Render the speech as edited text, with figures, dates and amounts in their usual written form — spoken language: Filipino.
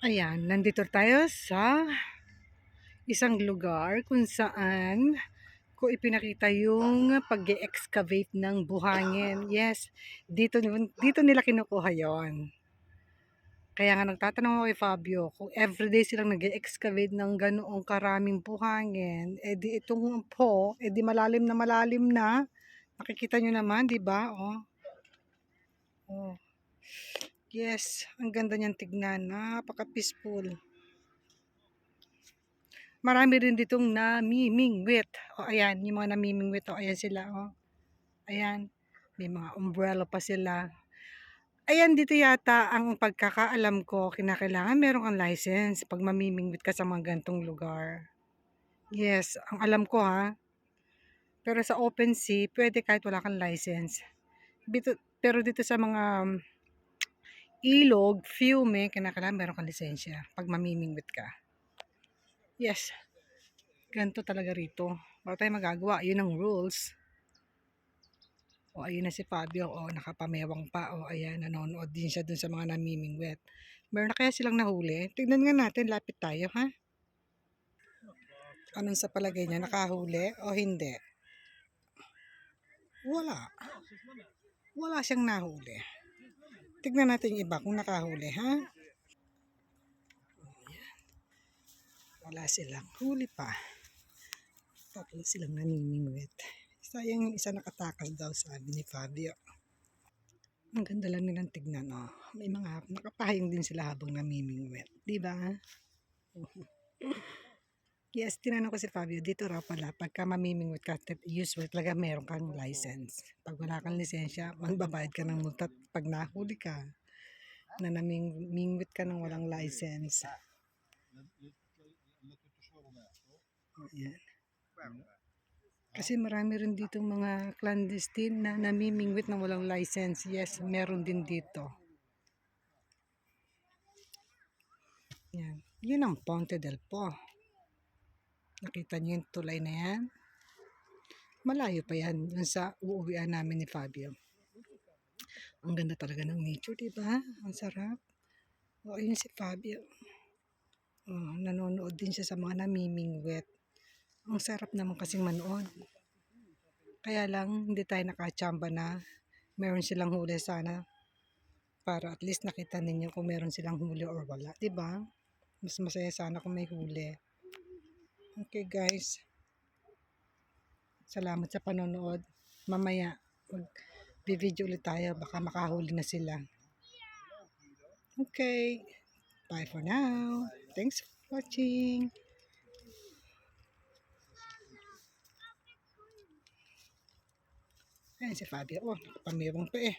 Ayan, nandito tayo sa isang lugar kung saan ko ipinakita yung pag-excavate ng buhangin. Yes, dito nila kinukuha yon. Kaya nga nagtatanong ako kay Fabio, kung everyday silang nag-excavate ng ganoong karaming buhangin, edi itong po, edi malalim na malalim na. Nakikita nyo naman, di ba? Oh, oh. Yes, ang ganda niyan tignan. Napaka-peaceful. Marami rin ditong namimingwit. O ayan, yung mga namimingwit. O ayan sila. O. Ayan. May mga umbrella pa sila. Ayan, dito yata ang pagkakaalam ko, kinakailangan meron kang license pag mamimingwit ka sa mga gantong lugar. Yes, ang alam ko ha. Pero sa open sea, pwede kahit wala kang license. Pero dito sa mga ilog, fiume, kinakailangan meron kang lisensya pag mamimingwit ka. Yes, ganito talaga rito. Wala tayong magagawa. Yun ang rules. O ayun na si Fabio. O nakapamewang pa. O ayan, nanonood din siya dun sa mga namimingwit. Meron na kaya silang nahuli? Tignan nga natin. Lapit tayo, ha? Anong sa palagay niya? Nakahuli o hindi? Wala. Wala siyang nahuli. Tignan natin yung iba kung nakahuli, ha? Wala silang huli pa. Tatlo silang namimingwit. Sayang yung isa nakatakas daw, sabi ni Fabio. Ang ganda lang nilang tignan, oh. May mga nakapahayong din sila habang namimingwit. Diba? Yes, tinanong ko si Fabio, dito raw pala, pagka mamimingwit ka, usually talaga meron kang license. Pag wala kang lisensya, magbabayad ka ng multa pag nahuli ka na namimingwit ka ng walang license. Ayan. Kasi marami rin dito mga clandestine na namimingwit ng walang license. Yes, meron din dito. Yan. Yun ang Ponte del Po. Nakita niyo yung tulay na yan? Malayo pa yan dun sa uuwian namin ni Fabio. Ang ganda talaga ng nature, diba? Ang sarap. O, ayun si Fabio. Nanonood din siya sa mga namimingwit. Ang sarap naman kasing manood. Kaya lang, hindi tayo nakachamba na meron silang huli sana. Para at least nakita ninyo kung meron silang huli or wala. Diba? Mas masaya sana kung may huli. Okay guys. Salamat sa panonood. Mamaya, mag-video ulit tayo. Baka makahuli na sila. Okay. Bye for now. Thanks for watching. Ayan si Fabio. Oh, nakapamewang pa eh.